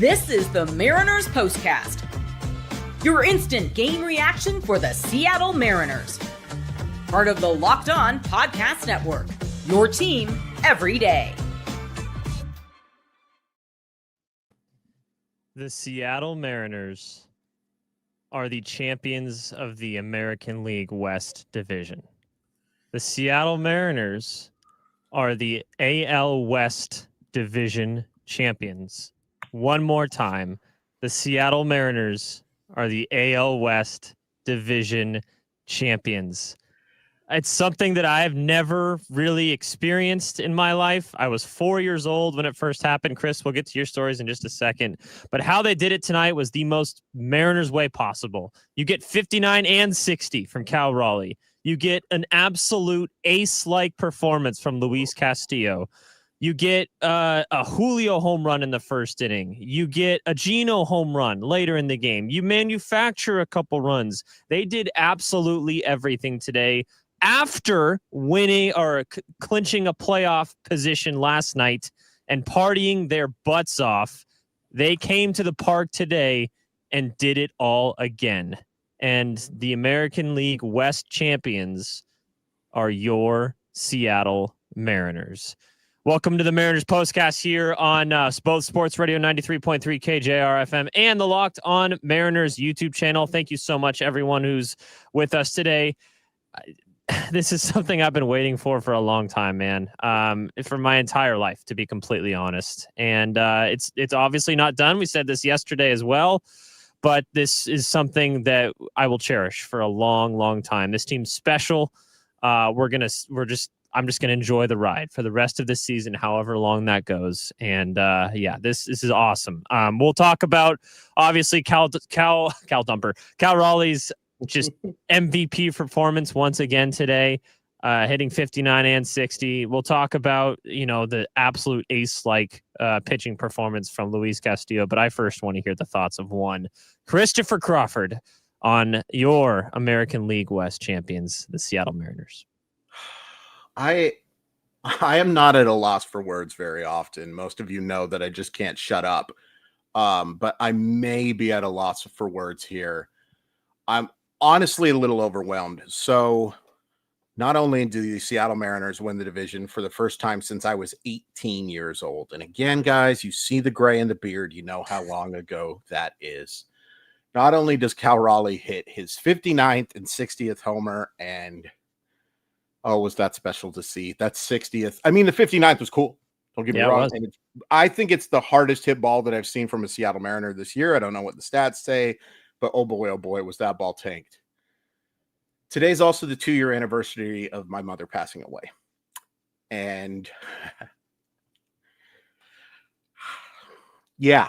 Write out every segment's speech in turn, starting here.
This is the Mariners POSTCAST, your instant game reaction for the Seattle Mariners. Part of the Locked On Podcast Network, your team every day. The Seattle Mariners are the champions of the American League West Division. The Seattle Mariners are the AL West Division champions. One more time, the Seattle Mariners are the AL West Division champions. It's something that I have never really experienced in my life. I was 4 years old when it first happened. Chris, we'll get to your stories in just a second. But how they did it tonight was the most Mariners way possible. You get 59 and 60 from Cal Raleigh. You get an absolute ace-like performance from Luis Castillo. You get a Julio home run in the first inning. You get a Gino home run later in the game. You manufacture a couple runs. They did absolutely everything today. After winning or clinching a playoff position last night and partying their butts off, they came to the park today and did it all again. And the American League West champions are your Seattle Mariners. Welcome to the Mariners POSTCAST here on both Sports Radio 93.3 KJR FM and the Locked On Mariners YouTube channel. Thank you so much, everyone who's with us today. This is something I've been waiting for a long time, man. For my entire life, to be completely honest. And it's obviously not done. We said this yesterday as well, but this is something that I will cherish for a long, long time. This team's special. I'm just gonna enjoy the ride for the rest of the season, however long that goes. And this is awesome. We'll talk about obviously Cal Raleigh's just MVP performance once again today, hitting 59 and 60. We'll talk about the absolute ace-like pitching performance from Luis Castillo. But I first want to hear the thoughts of one Christopher Crawford on your American League West champions, the Seattle Mariners. I am not at a loss for words very often. Most of you know that I just can't shut up. But I may be at a loss for words here. I'm honestly a little overwhelmed. So not only do the Seattle Mariners win the division for the first time since I was 18 years old. And again, guys, you see the gray in the beard. You know how long ago that is. Not only does Cal Raleigh hit his 59th and 60th homer and was that special to see? That's 60th. I mean, the 59th was cool. Don't get me wrong. And I think it's the hardest hit ball that I've seen from a Seattle Mariner this year. I don't know what the stats say, but oh boy, was that ball tanked. Today's also the 2-year anniversary of my mother passing away. And yeah,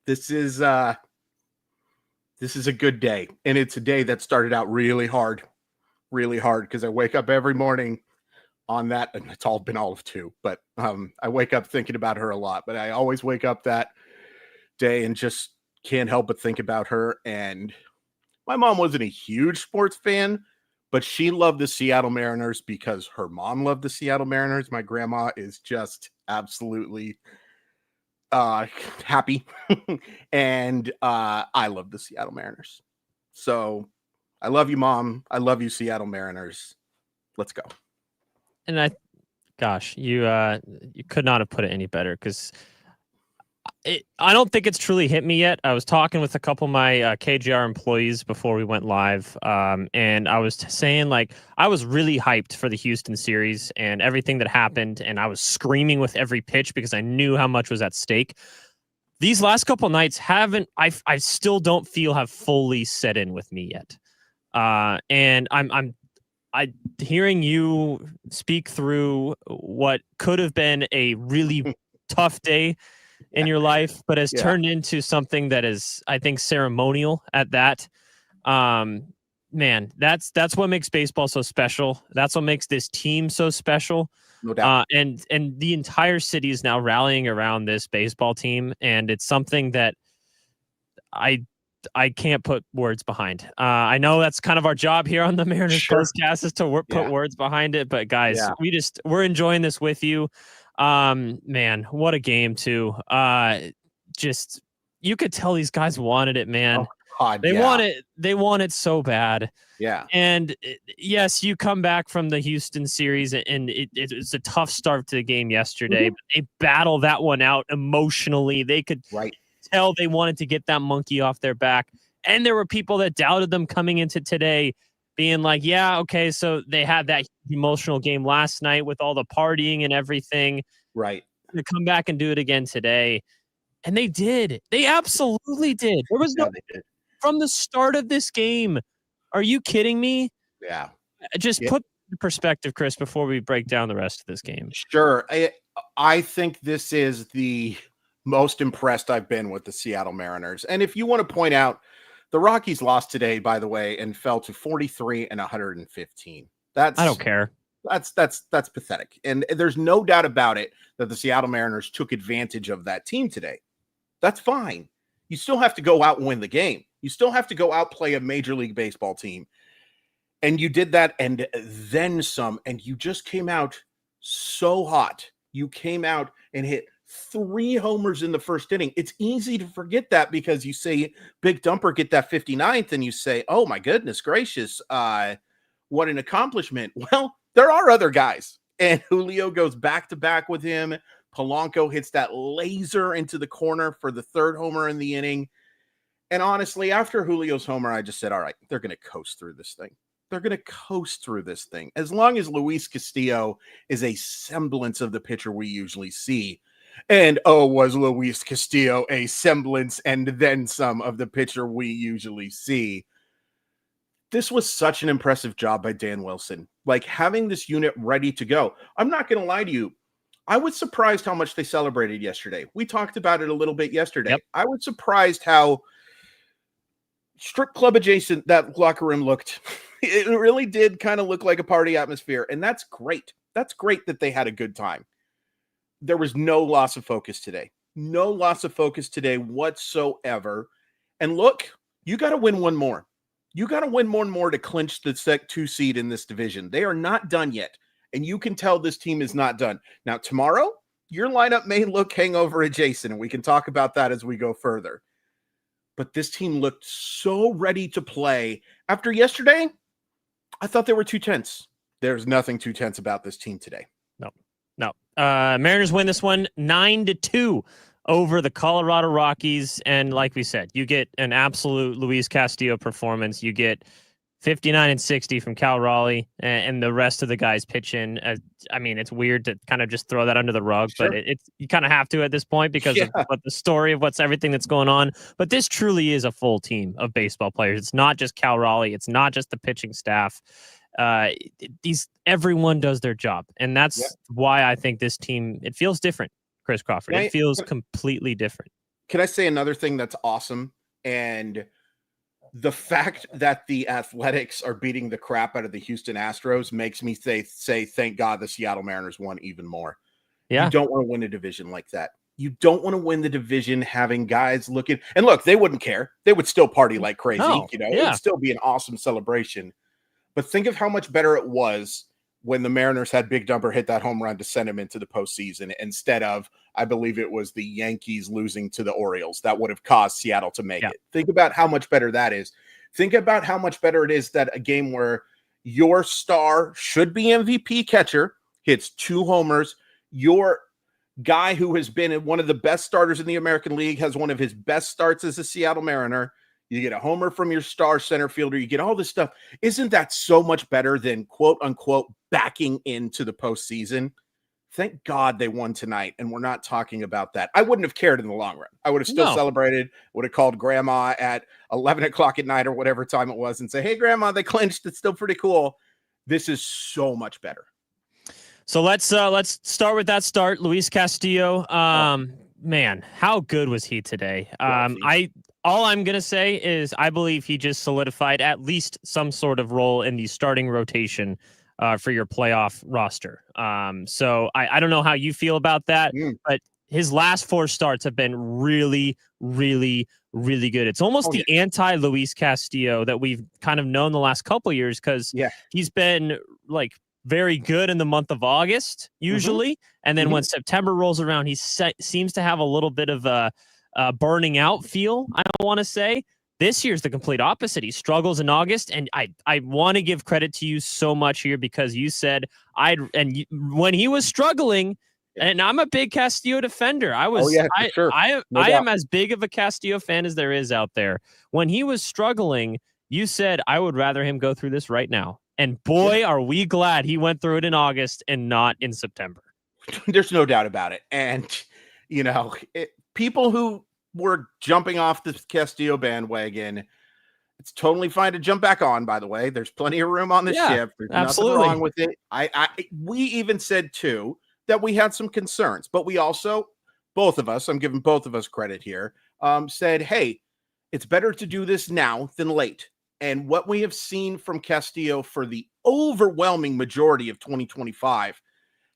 this is a good day. And it's a day that started out really hard because I wake up every morning on that, and it's all been all of two, but I wake up thinking about her a lot. But I always wake up that day and just can't help but think about her. And my mom wasn't a huge sports fan, but she loved the Seattle Mariners because her mom loved the Seattle Mariners. My grandma is just absolutely happy, and I love the Seattle Mariners. So I love you, Mom. I love you, Seattle Mariners. Let's go. And you could not have put it any better, because I don't think it's truly hit me yet. I was talking with a couple of my KJR employees before we went live, and I was saying, I was really hyped for the Houston series and everything that happened, and I was screaming with every pitch because I knew how much was at stake. These last couple of nights I still don't feel have fully set in with me yet. And I'm hearing you speak through what could have been a really tough day in your life, but has turned into something that is, I think, ceremonial at that. Man, that's what makes baseball so special. That's what makes this team so special. No doubt. And the entire city is now rallying around this baseball team, and it's something that I can't put words behind. I know that's kind of our job here on the Mariners POSTCAST is to put words behind it. But guys, we're enjoying this with you. Man, what a game too. just you could tell these guys wanted it, man. Oh, God, They want it so bad. Yeah. And yes, you come back from the Houston series, and it's a tough start to the game yesterday, but they battle that one out emotionally. They could tell they wanted to get that monkey off their back. And there were people that doubted them coming into today, being like, yeah, okay, so they had that emotional game last night with all the partying and everything. Right. To come back and do it again today. And they did. They absolutely did. There was they did. From the start of this game. Are you kidding me? Yeah. Just put in perspective, Chris, before we break down the rest of this game. Sure. I think this is the most impressed I've been with the Seattle Mariners. And if you want to point out, the Rockies lost today, by the way, and fell to 43 and 115. I don't care. That's pathetic. And there's no doubt about it that the Seattle Mariners took advantage of that team today. That's fine. You still have to go out and win the game. You still have to go out play a Major League Baseball team. And you did that and then some. And you just came out so hot. You came out and hit 3 homers in the first inning. It's easy to forget that because you say Big Dumper get that 59th and you say, oh my goodness gracious, what an accomplishment. Well, there are other guys. And Julio goes back-to-back with him. Polanco hits that laser into the corner for the 3rd homer in the inning. And honestly, after Julio's homer, I just said, all right, they're going to coast through this thing. They're going to coast through this thing. As long as Luis Castillo is a semblance of the pitcher we usually see. And, was Luis Castillo a semblance and then some of the pitcher we usually see? This was such an impressive job by Dan Wilson. Like, having this unit ready to go. I'm not going to lie to you. I was surprised how much they celebrated yesterday. We talked about it a little bit yesterday. Yep. I was surprised how strip club adjacent that locker room looked. It really did kind of look like a party atmosphere. And that's great. That's great that they had a good time. There was no loss of focus today. No loss of focus today whatsoever. And look, you got to win one more. You got to win one more to clinch the 2 seed in this division. They are not done yet. And you can tell this team is not done. Now, tomorrow, your lineup may look hangover adjacent, and we can talk about that as we go further. But this team looked so ready to play. After yesterday, I thought they were too tense. There's nothing too tense about this team today. No. Mariners win this one 9-2 over the Colorado Rockies. And like we said, you get an absolute Luis Castillo performance. You get 59 and 60 from Cal Raleigh, and the rest of the guys pitch in. I mean, it's weird to kind of just throw that under the rug, Sure. but it's you kind of have to at this point because of what the story of everything that's going on. But this truly is a full team of baseball players. It's not just Cal Raleigh. It's not just the pitching staff. Everyone does their job, and that's why I think this team, it feels different, Chris Crawford. It feels completely different. Can I say another thing that's awesome? And the fact that the Athletics are beating the crap out of the Houston Astros makes me say thank God the Seattle Mariners won even more. Yeah. You don't want to win a division like that. You don't want to win the division having guys looking. And look, they wouldn't care. They would still party like crazy. It would still be an awesome celebration. But think of how much better it was when the Mariners had Big Dumper hit that home run to send him into the postseason instead of, I believe it was the Yankees losing to the Orioles. That would have caused Seattle to make it. Think about how much better that is. Think about how much better it is that a game where your star should be MVP catcher hits 2 homers. Your guy who has been one of the best starters in the American League has one of his best starts as a Seattle Mariner. You get a homer from your star center fielder. You get all this stuff. Isn't that so much better than, quote unquote, backing into the postseason? Thank God they won tonight, and we're not talking about that. I wouldn't have cared in the long run. I would have still celebrated, would have called grandma at 11 o'clock at night or whatever time it was and say, hey, grandma, they clinched. It's still pretty cool. This is so much better. So let's start with that start. Luis Castillo, man, how good was he today? All I'm going to say is I believe he just solidified at least some sort of role in the starting rotation for your playoff roster. So I don't know how you feel about that, but his last 4 starts have been really, really, really good. It's almost the anti-Luis Castillo that we've kind of known the last couple of years because he's been like very good in the month of August usually. And then when September rolls around, he seems to have a little bit of a burning out feel, I want to say. This year's the complete opposite. He struggles in August, and I want to give credit to you so much here because you said when he was struggling, and I'm a big Castillo defender. Sure. I am as big of a Castillo fan as there is out there. When he was struggling, you said I would rather him go through this right now. And boy, are we glad he went through it in August and not in September. There's no doubt about it. And, people who were jumping off the Castillo bandwagon, it's totally fine to jump back on, by the way. There's plenty of room on the ship. There's nothing wrong with it. We even said, too, that we had some concerns. But we also, both of us, I'm giving both of us credit here, said, hey, it's better to do this now than late. And what we have seen from Castillo for the overwhelming majority of 2025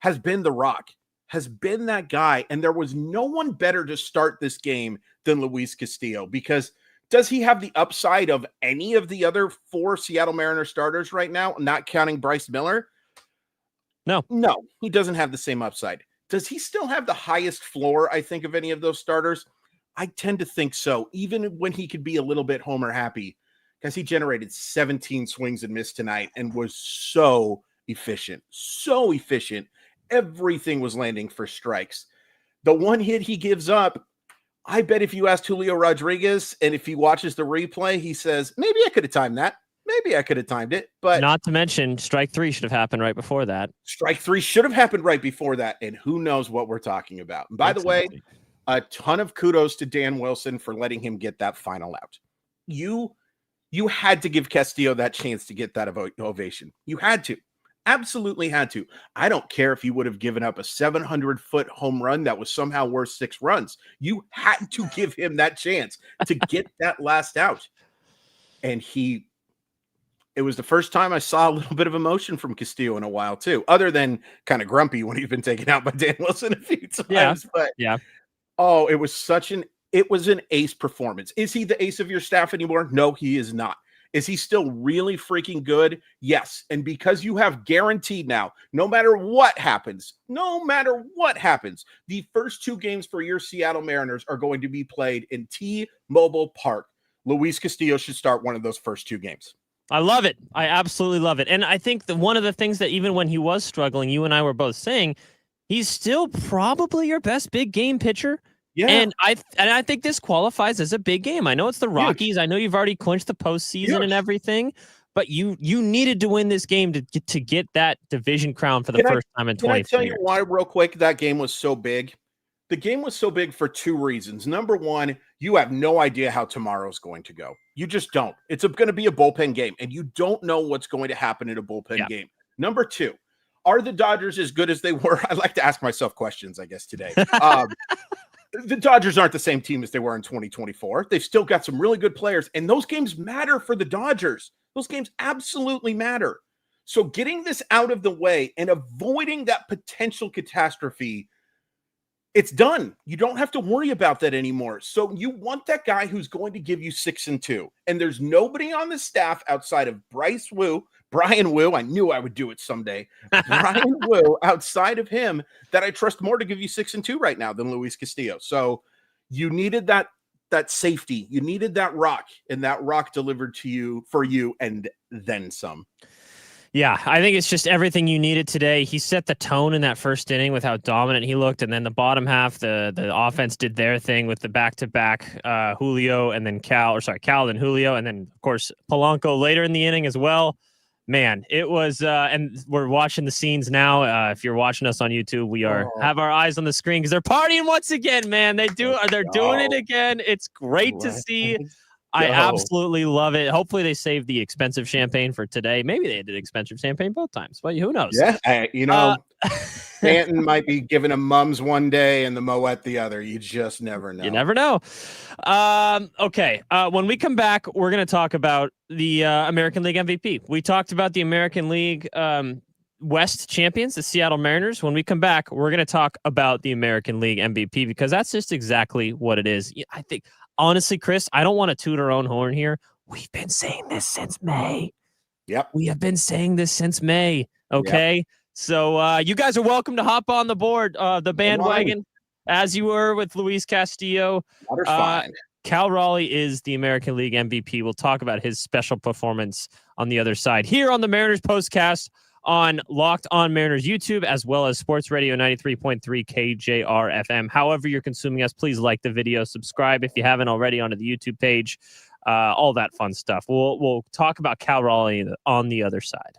has been the Rock, has been that guy. And there was no one better to start this game than Luis Castillo, because does he have the upside of any of the other 4 Seattle Mariners starters right now, not counting Bryce Miller? No, he doesn't have the same upside. Does he still have the highest floor, I think, of any of those starters? I tend to think so, even when he could be a little bit homer happy, because he generated 17 swings and missed tonight and was so efficient. Everything was landing for strikes. The one hit he gives up, I bet if you asked Julio Rodriguez and if he watches the replay, he says, maybe I could have timed that. Maybe I could have timed it. But not to mention, strike 3 should have happened right before that. Strike 3 should have happened right before that. And who knows what we're talking about. And by the way, a ton of kudos to Dan Wilson for letting him get that final out. You had to give Castillo that chance to get that ovation. You had to. Absolutely had to. I don't care if you would have given up a 700-foot home run that was somehow worth 6 runs. You had to give him that chance to get that last out. And it was the first time I saw a little bit of emotion from Castillo in a while, too, other than kind of grumpy when he'd been taken out by Dan Wilson a few times. Oh, it was an ace performance. Is he the ace of your staff anymore? No, he is not. Is he still really freaking good? Yes. And because you have guaranteed now, no matter what happens, the first 2 games for your Seattle Mariners are going to be played in T-Mobile Park. Luis Castillo should start one of those first 2 games. I love it. I absolutely love it. And I think one of the things that even when he was struggling, you and I were both saying, he's still probably your best big game pitcher. Yeah. And I think this qualifies as a big game. I know it's the Rockies. Huge. I know you've already clinched the postseason and everything, but you needed to win this game to get that division crown for the first time in 20 years. Can I tell you why, real quick, that game was so big? The game was so big for 2 reasons. Number one, you have no idea how tomorrow's going to go. You just don't. It's going to be a bullpen game, and you don't know what's going to happen in a bullpen game. Number 2, are the Dodgers as good as they were? I like to ask myself questions, I guess, today. The Dodgers aren't the same team as they were in 2024. They've still got some really good players, and those games matter for the Dodgers. Those games absolutely matter. So getting this out of the way and avoiding that potential catastrophe, it's done. You don't have to worry about that anymore. So you want that guy who's going to give you 6-2. And there's nobody on the staff outside of Brian Wu, I knew I would do it someday. Brian Wu, outside of him, that I trust more to give you 6-2 right now than Luis Castillo. So you needed that safety. You needed that rock, and that rock delivered to you for you and then some. Yeah, I think it's just everything you needed today. He set the tone in that first inning with how dominant he looked, and then the bottom half, the offense did their thing with the back-to-back Julio and then Cal and Julio, and then, of course, Polanco later in the inning as well. Man, it was, and we're watching the scenes now. If you're watching us on YouTube, we have our eyes on the screen because they're partying once again, man. They're doing it again. It's great to see. I absolutely love it. Hopefully they saved the expensive champagne for today. Maybe they did expensive champagne both times, but who knows? Yeah, Stanton might be giving a mums one day and the Moet the other. You just never know. You never know. Okay. When we come back, we're going to talk about the American League MVP. We talked about the American League West champions, the Seattle Mariners. When we come back, we're going to talk about the American League MVP because that's just exactly what it is. I think, honestly, Chris, I don't want to toot our own horn here. We've been saying this since May. Yep. We have been saying this since May. Okay. Yep. So you guys are welcome to hop on the board, the bandwagon. as you were with Luis Castillo. Water's fine. Cal Raleigh is the American League MVP. We'll talk about his special performance on the other side here on the Mariners Postcast on Locked On Mariners YouTube, as well as Sports Radio 93.3 KJR FM. However you're consuming us, please like the video, subscribe if you haven't already onto the YouTube page, all that fun stuff. We'll talk about Cal Raleigh on the other side.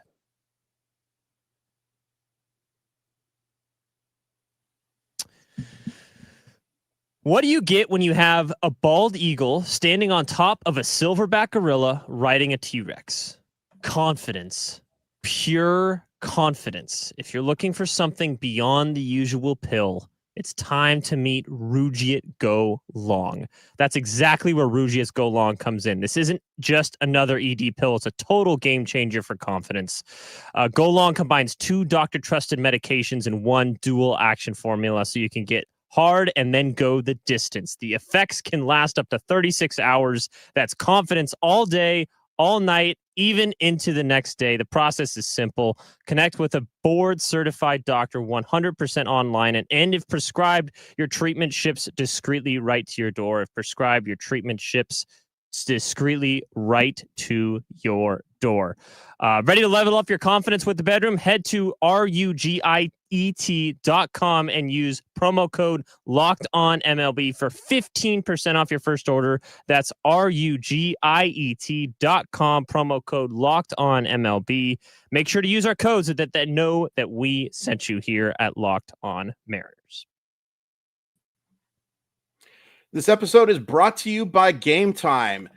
What do you get when you have a bald eagle standing on top of a silverback gorilla riding a T-Rex? Confidence. Pure confidence. If you're looking for something beyond the usual pill, it's time to meet Rugiet Go Long. That's exactly where Rugiet Go Long comes in. This isn't just another ED pill. It's a total game changer for confidence. Go Long combines 2 doctor-trusted medications in one dual action formula so you can get hard and then go the distance. The effects can last up to 36 hours. That's confidence all day, all night, even into the next day. The process is simple. Connect with a board-certified doctor 100% online, and if prescribed, your treatment ships discreetly right to your door. If prescribed, your treatment ships discreetly right to your door. Ready to level up your confidence with the bedroom? Head to rugiet.com and use promo code LOCKEDONMLB for 15% off your first order. That's rugiet.com, promo code LOCKEDONMLB. Make sure to use our codes so that they know that we sent you here at Locked On Mariners. This episode is brought to you by Gametime.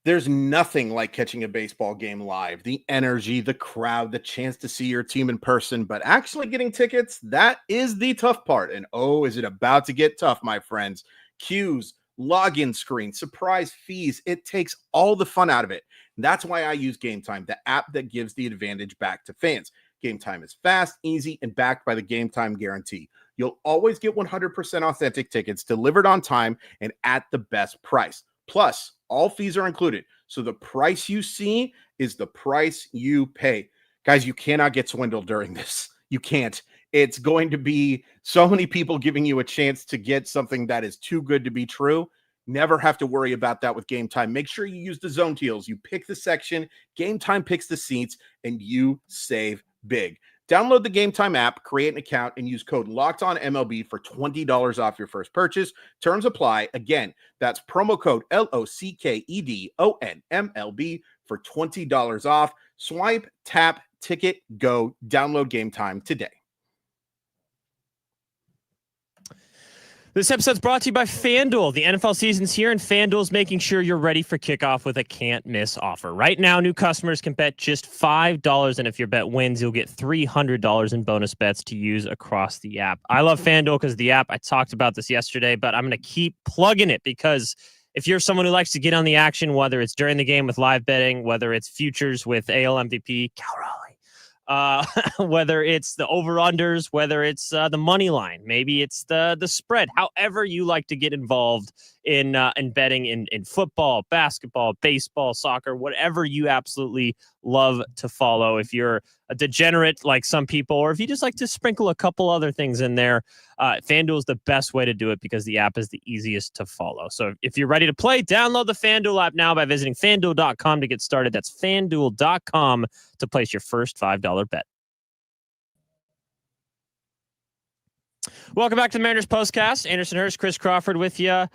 There's nothing like catching a baseball game live. The energy, the crowd, the chance to see your team in person, but actually getting tickets, that is the tough part. And oh, is it about to get tough, my friends. Queues, login screens, surprise fees. It takes all the fun out of it. And that's why I use Gametime, the app that gives the advantage back to fans. Gametime is fast, easy, and backed by the Gametime guarantee. You'll always get 100% authentic tickets delivered on time and at the best price. Plus, all fees are included. So the price you see is the price you pay. Guys, you cannot get swindled during this. You can't. It's going to be so many people giving you a chance to get something that is too good to be true. Never have to worry about that with Gametime. Make sure you use the zone deals. You pick the section, Gametime picks the seats, and you save big. Download the Gametime app, create an account, and use code LOCKEDONMLB for $20 off your first purchase. Terms apply. Again, that's promo code LOCKEDONMLB for $20 off. Swipe, tap, ticket, go. Download Gametime today. This episode's brought to you by FanDuel. The NFL season's here, and FanDuel's making sure you're ready for kickoff with a can't-miss offer. Right now, new customers can bet just $5, and if your bet wins, you'll get $300 in bonus bets to use across the app. I love FanDuel because the app, I talked about this yesterday, but I'm going to keep plugging it because if you're someone who likes to get on the action, whether it's during the game with live betting, whether it's futures with AL MVP, Cal Raleigh, whether it's the over-unders, whether it's the money line, maybe it's the spread, however you like to get involved in betting in football, basketball, baseball, soccer, whatever you absolutely love to follow. If you're a degenerate like some people, or if you just like to sprinkle a couple other things in there, FanDuel is the best way to do it because the app is the easiest to follow. So if you're ready to play, download the FanDuel app now by visiting FanDuel.com to get started. That's FanDuel.com to place your first $5 bet. Welcome back to the Mariners Postcast. Anderson Hurst, Chris Crawford with you.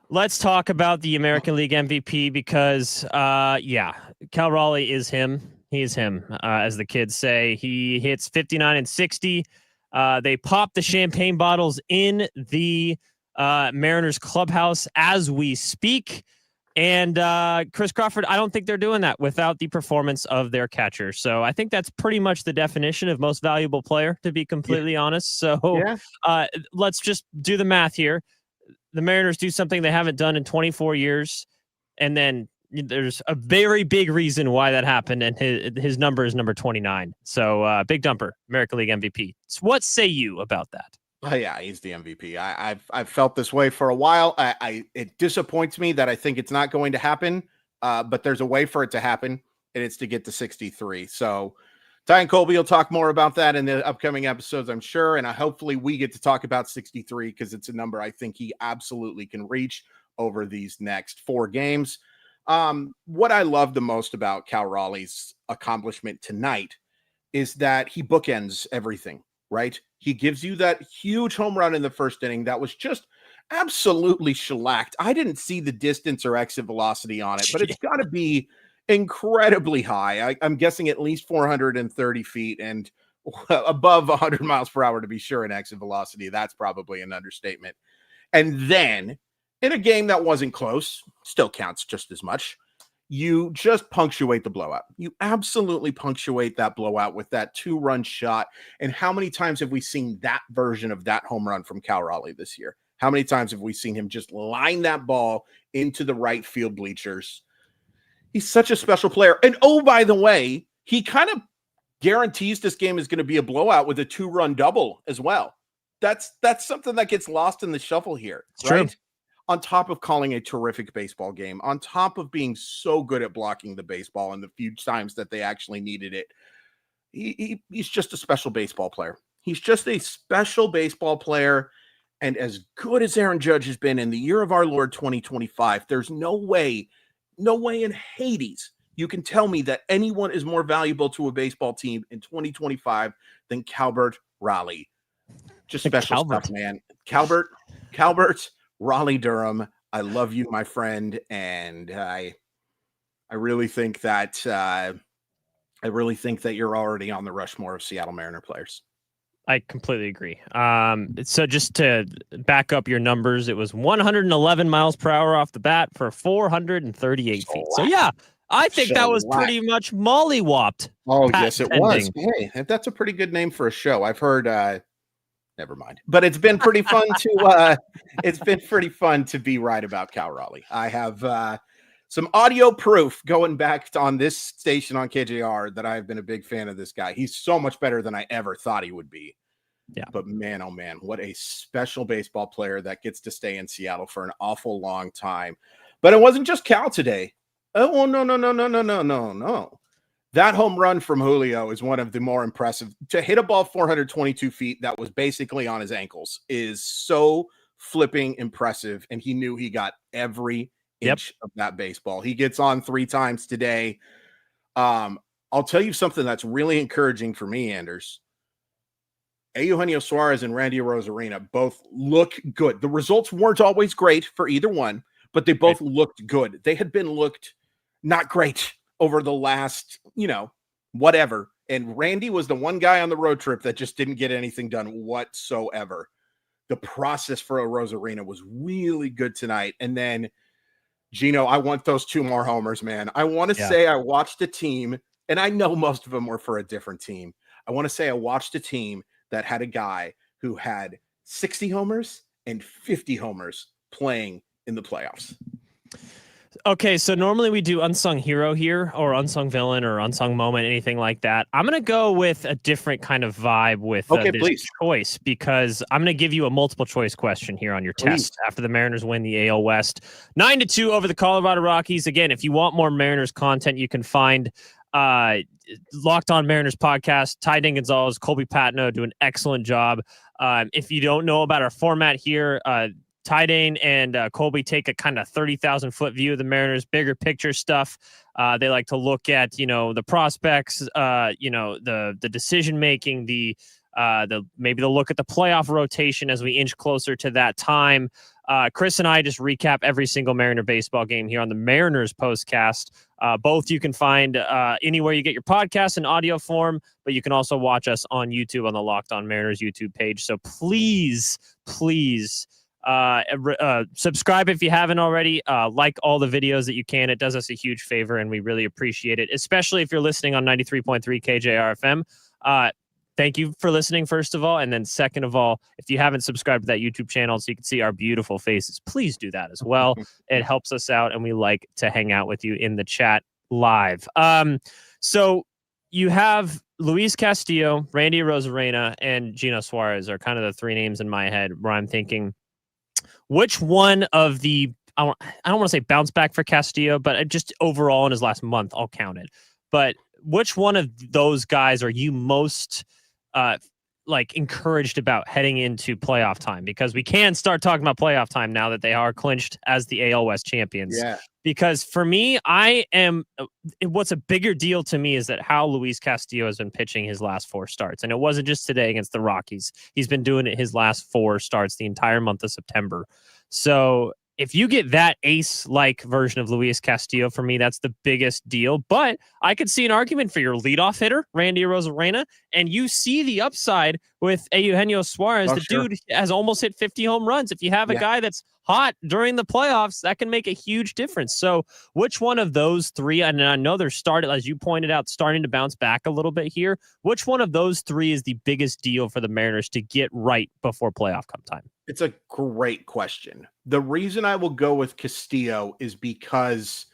Let's talk about the American League MVP because, Cal Raleigh is him. He's him, as the kids say. He hits 59 and 60. They pop the champagne bottles in the Mariners clubhouse as we speak. And Chris Crawford, I don't think they're doing that without the performance of their catcher. So I think that's pretty much the definition of most valuable player, to be completely honest. So let's just do the math here. The Mariners do something they haven't done in 24 years. And then there's a very big reason why that happened. And his number is number 29. So big dumper, American League MVP. So what say you about that? Oh, yeah, he's the MVP. I've felt this way for a while. It disappoints me that I think it's not going to happen, but there's a way for it to happen, and it's to get to 63. So Ty and Colby will talk more about that in the upcoming episodes, I'm sure. And hopefully we get to talk about 63 because it's a number I think he absolutely can reach over these next 4 games. What I love the most about Cal Raleigh's accomplishment tonight is that he bookends everything, right? He gives you that huge home run in the first inning that was just absolutely shellacked. I didn't see the distance or exit velocity on it, but it's got to be incredibly high. I'm guessing at least 430 feet and above 100 miles per hour to be sure in exit velocity. That's probably an understatement. And then in a game that wasn't close, still counts just as much, you just punctuate the blowout. You absolutely punctuate that blowout with that 2-run shot. And how many times have we seen that version of that home run from Cal Raleigh this year? How many times have we seen him just line that ball into the right field bleachers? He's such a special player. And oh, by the way, he kind of guarantees this game is going to be a blowout with a 2-run double as well. That's something that gets lost in the shuffle here, right? True. On top of calling a terrific baseball game, on top of being so good at blocking the baseball in the few times that they actually needed it, he's just a special baseball player. He's just a special baseball player. And as good as Aaron Judge has been in the year of our Lord 2025, there's no way in Hades you can tell me that anyone is more valuable to a baseball team in 2025 than Calbert Raleigh. Just special stuff, man. Calbert Raleigh Durham, I love you, my friend, and I really think that you're already on the Rushmore of Seattle Mariner players. I completely agree. So just to back up your numbers, it was 111 miles per hour off the bat for 438 feet. So yeah, I think that was pretty much mollywopped. Oh, yes, it was. Hey, that's a pretty good name for a show. I've heard. Never mind. But it's been pretty fun to be right about Cal Raleigh. I have some audio proof going back on this station on KJR that I've been a big fan of this guy. He's so much better than I ever thought he would be. Yeah. But man, oh man, what a special baseball player that gets to stay in Seattle for an awful long time. But it wasn't just Cal today. Oh, no. That home run from Julio is one of the more impressive. To hit a ball 422 feet that was basically on his ankles is so flipping impressive. And he knew he got every inch of that baseball. He gets on 3 times today. I'll tell you something that's really encouraging for me, Anders. Eugenio Suarez and Randy Arozarena both look good. The results weren't always great for either one, but they both looked good. They had been looked not great over the last, whatever. And Randy was the one guy on the road trip that just didn't get anything done whatsoever. The process for Arozarena was really good tonight. And then, Gino, I want those 2 more homers, man. I want to say I watched a team, and I know most of them were for a different team. I want to say I watched a team that had a guy who had 60 homers and 50 homers playing in the playoffs. Okay, so normally we do unsung hero here, or unsung villain, or unsung moment, anything like that. I'm going to go with a different kind of vibe with this choice, because I'm going to give you a multiple choice question here on your test after the Mariners win the AL West 9-2 over the Colorado Rockies. Again, if you want more Mariners content, you can find Locked On Mariners podcast. Ty Gonzalez, Colby Patno do an excellent job. If you don't know about our format here, Ty Dane and Colby take a kind of 30,000 foot view of the Mariners, bigger picture stuff. They like to look at, the prospects, the decision making, maybe they'll look at the playoff rotation as we inch closer to that time. Chris and I just recap every single Mariner baseball game here on the Mariners POSTCAST. Both you can find anywhere you get your podcast in audio form, but you can also watch us on YouTube on the Locked On Mariners YouTube page. So please, subscribe if you haven't already. Like all the videos that you can. It does us a huge favor, and we really appreciate it, especially if you're listening on 93.3 KJR FM. Thank you for listening, first of all. And then second of all, if you haven't subscribed to that YouTube channel so you can see our beautiful faces, please do that as well. It helps us out, and we like to hang out with you in the chat live. So you have Luis Castillo, Randy Arozarena, and Gino Suarez are kind of the 3 names in my head where I'm thinking, which one of the, I don't want to say bounce back for Castillo, but just overall in his last month, I'll count it. But which one of those guys are you most encouraged about heading into playoff time? Because we can start talking about playoff time now that they are clinched as the AL West champions. Yeah. Because for me, what's a bigger deal to me is that how Luis Castillo has been pitching his last 4 starts. And it wasn't just today against the Rockies. He's been doing it his last 4 starts the entire month of September. So if you get that ace-like version of Luis Castillo, for me, that's the biggest deal. But I could see an argument for your leadoff hitter, Randy Arozarena, and you see the upside with Eugenio Suarez. Dude has almost hit 50 home runs. If you have a guy that's hot during the playoffs, that can make a huge difference. So which one of those 3, and I know they're as you pointed out, starting to bounce back a little bit here. Which one of those 3 is the biggest deal for the Mariners to get right before playoff come time? It's a great question. The reason I will go with Castillo is because,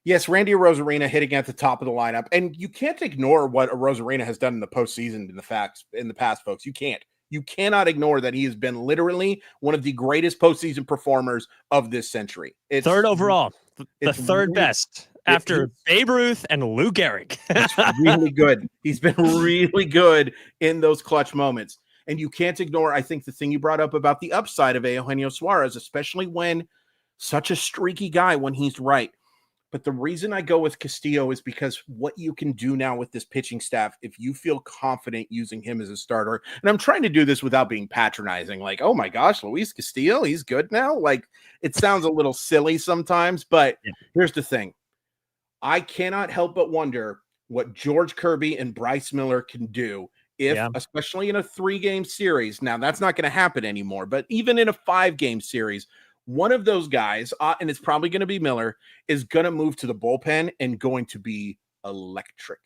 yes, Randy Arozarena hitting at the top of the lineup, and you can't ignore what Arozarena has done in the postseason in the past, folks. You can't. You cannot ignore that he has been literally one of the greatest postseason performers of this century. It's 3rd overall, the 3rd best after Babe Ruth and Lou Gehrig. It's really good. He's been really good in those clutch moments. And you can't ignore, I think, the thing you brought up about the upside of Eugenio Suarez, especially when such a streaky guy when he's right. But the reason I go with Castillo is because what you can do now with this pitching staff, if you feel confident using him as a starter, and I'm trying to do this without being patronizing, like, oh my gosh, Luis Castillo, he's good now. Like, it sounds a little silly sometimes, but here's the thing. I cannot help but wonder what George Kirby and Bryce Miller can do especially in a 3-game series. Now, that's not going to happen anymore, but even in a 5-game series, one of those guys, and it's probably going to be Miller, is going to move to the bullpen and going to be electric.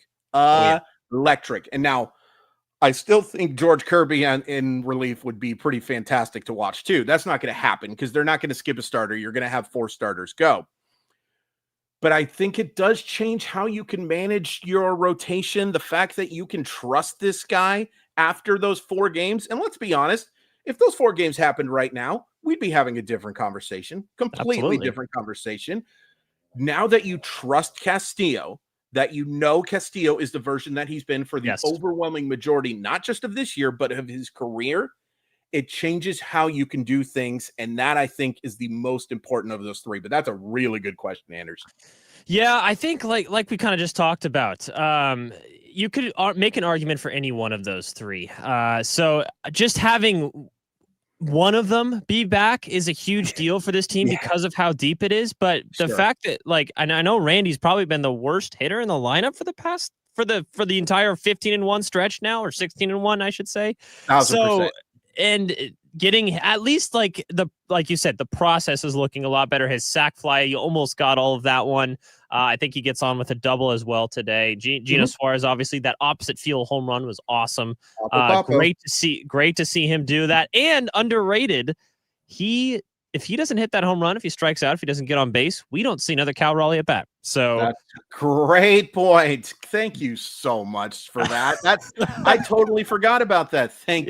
Electric. And now, I still think George Kirby in relief would be pretty fantastic to watch, too. That's not going to happen because they're not going to skip a starter. You're going to have 4 starters go. But I think it does change how you can manage your rotation. The fact that you can trust this guy after those 4 games. And let's be honest, if those 4 games happened right now, we'd be having a different conversation, completely different conversation. Now that you trust Castillo, that you know Castillo is the version that he's been for the overwhelming majority, not just of this year, but of his career, it changes how you can do things. And that, I think, is the most important of those 3. But that's a really good question, Anders. Yeah, I think like we kind of just talked about, you could make an argument for any one of those 3. So just having one of them be back is a huge deal for this team because of how deep it is. But the fact that, and I know Randy's probably been the worst hitter in the lineup for the past for the entire 15-1 stretch now, or 16-1, I should say. 1,000%. So, and getting at least like you said, the process is looking a lot better. His sack fly, you almost got all of that one. I think he gets on with a double as well today. Gino Suarez, obviously, that opposite field home run was awesome. Great to see him do that. And underrated, if he doesn't hit that home run, if he strikes out, if he doesn't get on base, we don't see another Cal Raleigh at bat. So that's a great point. Thank you so much for that. I totally forgot about that. Thank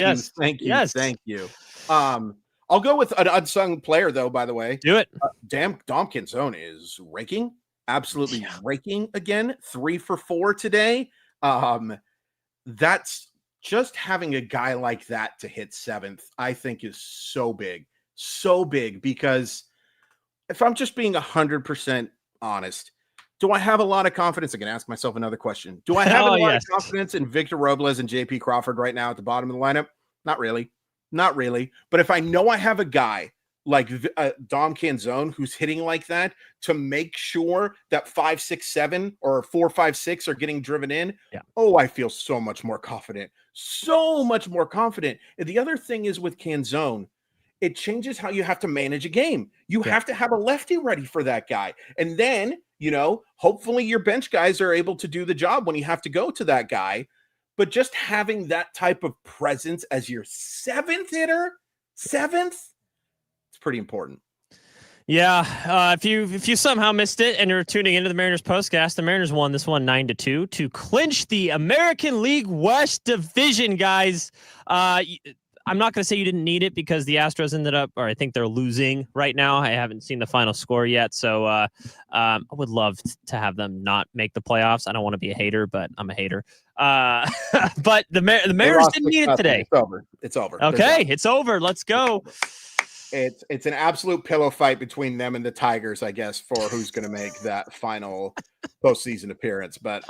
you. I'll go with an unsung player, though, by the way. Do it. Dom Canzone is raking. Absolutely raking again. 3 for 4 today. That's just having a guy like that to hit 7th, I think, is so big. So big, because if I'm just being 100% honest, do I have a lot of confidence? I can ask myself another question. Do I have a lot of confidence in Victor Robles and JP Crawford right now at the bottom of the lineup? Not really. But if I know I have a guy like Dom Canzone who's hitting like that to make sure that 5, 6, 7 or 4, 5, 6 are getting driven in, I feel so much more confident. And the other thing is with Canzone, it changes how you have to manage a game. You have to have a lefty ready for that guy. And then, hopefully your bench guys are able to do the job when you have to go to that guy. But just having that type of presence as your 7th hitter, it's pretty important. Yeah, if you somehow missed it and you're tuning into the Mariners postcast, the Mariners won this one 9-2 to clinch the American League West Division, guys. I'm not going to say you didn't need it because the Astros ended up, or I think they're losing right now. I haven't seen the final score yet. So I would love to have them not make the playoffs. I don't want to be a hater, but I'm a hater. But the Mariners didn't need it today. It's over. It's over. Okay, it's over. Let's go. It's an absolute pillow fight between them and the Tigers, I guess, for who's going to make that final postseason appearance. But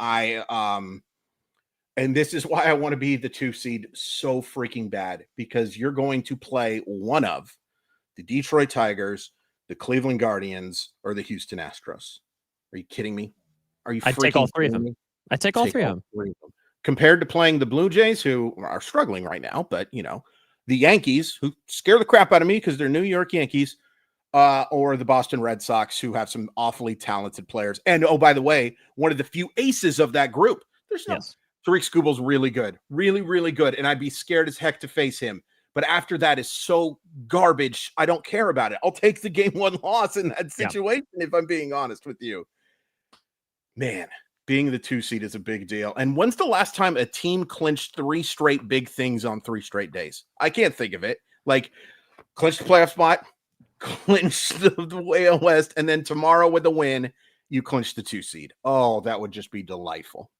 and this is why I want to be the 2 seed so freaking bad, because you're going to play one of the Detroit Tigers, the Cleveland Guardians, or the Houston Astros. Are you kidding me? Are you? I'd take all three of them. I'd take all three of them. Compared to playing the Blue Jays, who are struggling right now, but the Yankees, who scare the crap out of me because they're New York Yankees, or the Boston Red Sox, who have some awfully talented players. And oh, by the way, one of the few aces of that group. There's no. Yes. Tariq Skubal's really good, really, really good. And I'd be scared as heck to face him. But after that is so garbage, I don't care about it. I'll take the game 1 loss in that situation, if I'm being honest with you. Man, being the 2 seed is a big deal. And when's the last time a team clinched 3 straight big things on 3 straight days? I can't think of it. Like, clinch the playoff spot, clinch the AL West, and then tomorrow with a win, you clinch the 2 seed. Oh, that would just be delightful.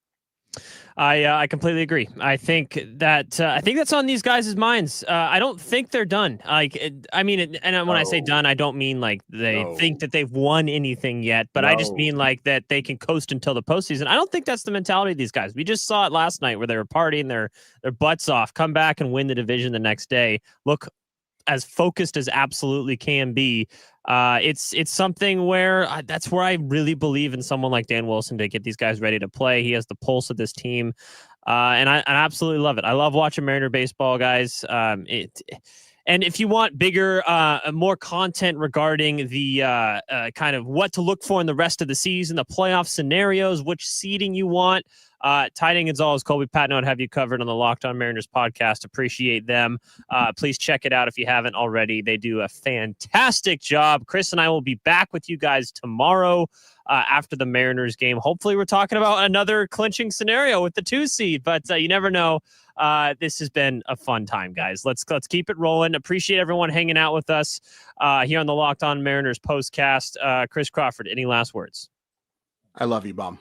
I completely agree. I think that's on these guys' minds. I don't think they're done. When I say done, I don't mean like they think that they've won anything yet, but I just mean like that they can coast until the postseason. I don't think that's the mentality of these guys. We just saw it last night where they were partying their butts off, come back and win the division the next day. Look as focused as absolutely can be. It's something where that's where I really believe in someone like Dan Wilson to get these guys ready to play. He has the pulse of this team, and I absolutely love it. I love watching Mariner baseball, guys. And if you want bigger, more content regarding the kind of what to look for in the rest of the season, the playoff scenarios, which seeding you want, Tiding Gonzalez, Colby Patton would have you covered on the Locked On Mariners podcast. Appreciate them. Please check it out if you haven't already. They do a fantastic job. Chris and I will be back with you guys tomorrow after the Mariners game. Hopefully we're talking about another clinching scenario with the 2 seed, but you never know. This has been a fun time, guys. Let's keep it rolling. Appreciate everyone hanging out with us here on the Locked On Mariners postcast. Chris Crawford, any last words? I love you, Bomb.